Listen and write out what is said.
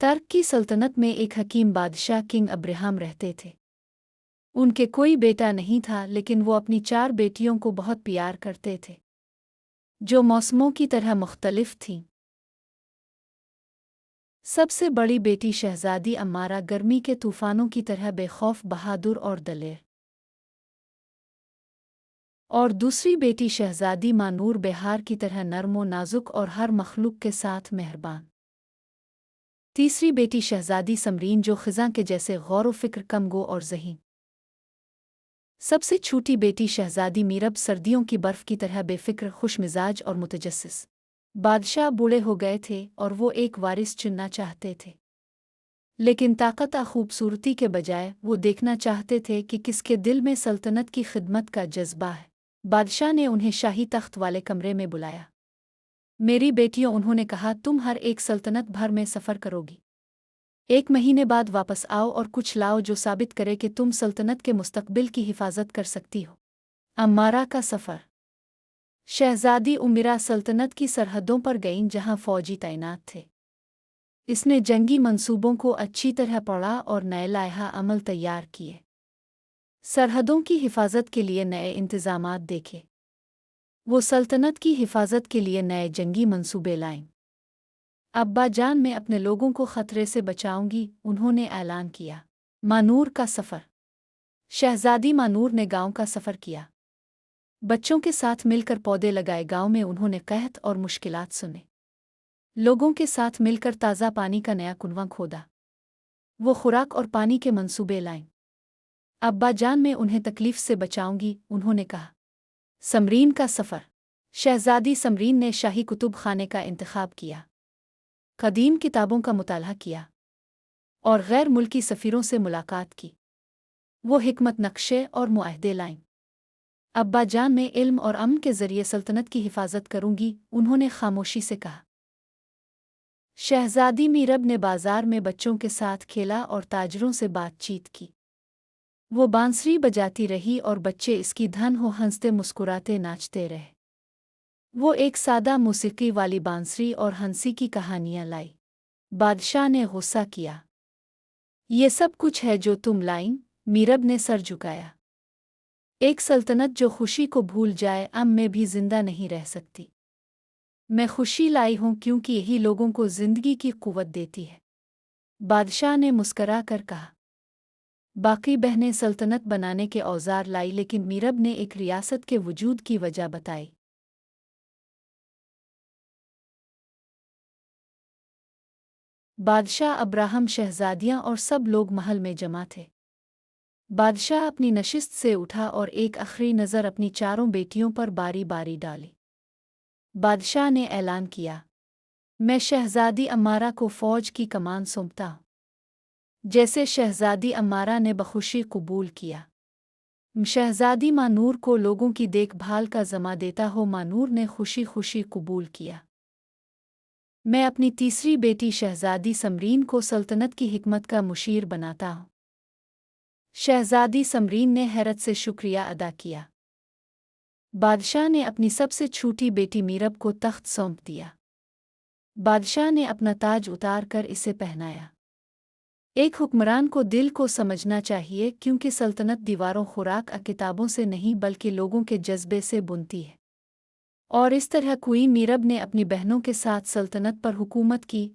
तर्क की सल्तनत में एक हकीम बादशाह किंग अब्राहम रहते थे। उनके कोई बेटा नहीं था, लेकिन वो अपनी 4 बेटियों को बहुत प्यार करते थे, जो मौसमों की तरह मुख्तलिफ थीं। सबसे बड़ी बेटी शहजादी अम्मारा गर्मी के तूफानों की तरह बेखौफ, बहादुर और दलेर, और दूसरी बेटी शहजादी मानूर बहार की तरह नर्म व नाजुक और हर मखलूक के साथ मेहरबान। तीसरी बेटी शहजादी समरीन, जो खिज़ां के जैसे गौर व फिक्र, कमगो और ज़हीन। सबसे छोटी बेटी शहजादी मीरब सर्दियों की बर्फ़ की तरह बेफ़िक्र, खुशमिजाज और मुतजस्सिस। बादशाह बूढ़े हो गए थे और वो एक वारिस चुनना चाहते थे, लेकिन ताकत और खूबसूरती के बजाय वो देखना चाहते थे कि किसके दिल में सल्तनत की खिदमत का जज्बा है। बादशाह ने उन्हें शाही तख्त वाले कमरे में बुलाया। मेरी बेटियों, उन्होंने कहा, तुम हर एक सल्तनत भर में सफ़र करोगी। 1 महीने बाद वापस आओ और कुछ लाओ जो साबित करे कि तुम सल्तनत के मुस्तकबिल की हिफाजत कर सकती हो। अम्मारा का सफ़र। शहजादी उमिरा सल्तनत की सरहदों पर गईं, जहां फ़ौजी तैनात थे। इसने जंगी मंसूबों को अच्छी तरह पढ़ा और नए लाइहा अमल तैयार किए। सरहदों की हिफाजत के लिए नए इंतज़ामात देखे। वो सल्तनत की हिफाजत के लिए नए जंगी मंसूबे लाईं। अब्बा जान, मैं अपने लोगों को खतरे से बचाऊंगी, उन्होंने ऐलान किया। मानूर का सफ़र। शहजादी मानूर ने गांव का सफ़र किया। बच्चों के साथ मिलकर पौधे लगाए। गांव में उन्होंने कहत और मुश्किलात सुने। लोगों के साथ मिलकर ताज़ा पानी का नया कुनवा खोदा। वो खुराक और पानी के मंसूबे लाईं। अब्बा जान, मैं उन्हें तकलीफ से बचाऊंगी, उन्होंने कहा। समरीन का सफ़र। शहजादी समरीन ने शाही कुतुब खाने का इंतखाब किया, कदीम किताबों का मुताला किया और गैर मुल्की सफ़ीरों से मुलाकात की। वो हिकमत नक्शे और मुआहदे लाईं। अब्बा जान, मैं इल्म और अमन के ज़रिए सल्तनत की हिफाजत करूंगी, उन्होंने खामोशी से कहा। शहजादी मीरब ने बाजार में बच्चों के साथ खेला और ताजरों से बातचीत की। वो बांसुरी बजाती रही और बच्चे इसकी धन हो हंसते मुस्कुराते नाचते रहे। वो एक सादा मौसीकी वाली बांसुरी और हंसी की कहानियां लाई। बादशाह ने गुस्सा किया। ये सब कुछ है जो तुम लाईं? मीरब ने सर झुकाया। एक सल्तनत जो खुशी को भूल जाए, मैं भी जिंदा नहीं रह सकती। मैं खुशी लाई हूं क्योंकि यही लोगों को जिंदगी की कुव्वत देती है। बादशाह ने मुस्करा कर कहा। बाकी बहनें सल्तनत बनाने के औजार लाई, लेकिन मीरब ने एक रियासत के वजूद की वजह बताई। बादशाह अब्राहम, शहजादियां और सब लोग महल में जमा थे। बादशाह अपनी नशिस्त से उठा और एक आखिरी नज़र अपनी 4 बेटियों पर बारी बारी डाली। बादशाह ने ऐलान किया, मैं शहजादी अम्मारा को फ़ौज की कमान सौंपता हूँ। जैसे शहजादी अम्मारा ने बखुशी कबूल किया। शहजादी मानूर को लोगों की देखभाल का ज़िम्मा देता हो, मानूर ने खुशी खुशी कबूल किया। मैं अपनी तीसरी बेटी शहजादी समरीन को सल्तनत की हिकमत का मुशीर बनाता हूँ। शहजादी समरीन ने हैरत से शुक्रिया अदा किया। बादशाह ने अपनी सबसे छोटी बेटी मीरब को तख्त सौंप दिया। बादशाह ने अपना ताज उतार कर इसे पहनाया। एक हुक्मरान को दिल को समझना चाहिए, क्योंकि सल्तनत दीवारों, खुराक और किताबों से नहीं बल्कि लोगों के जज्बे से बुनती है। और इस तरह क्वीन मीरब ने अपनी बहनों के साथ सल्तनत पर हुकूमत की,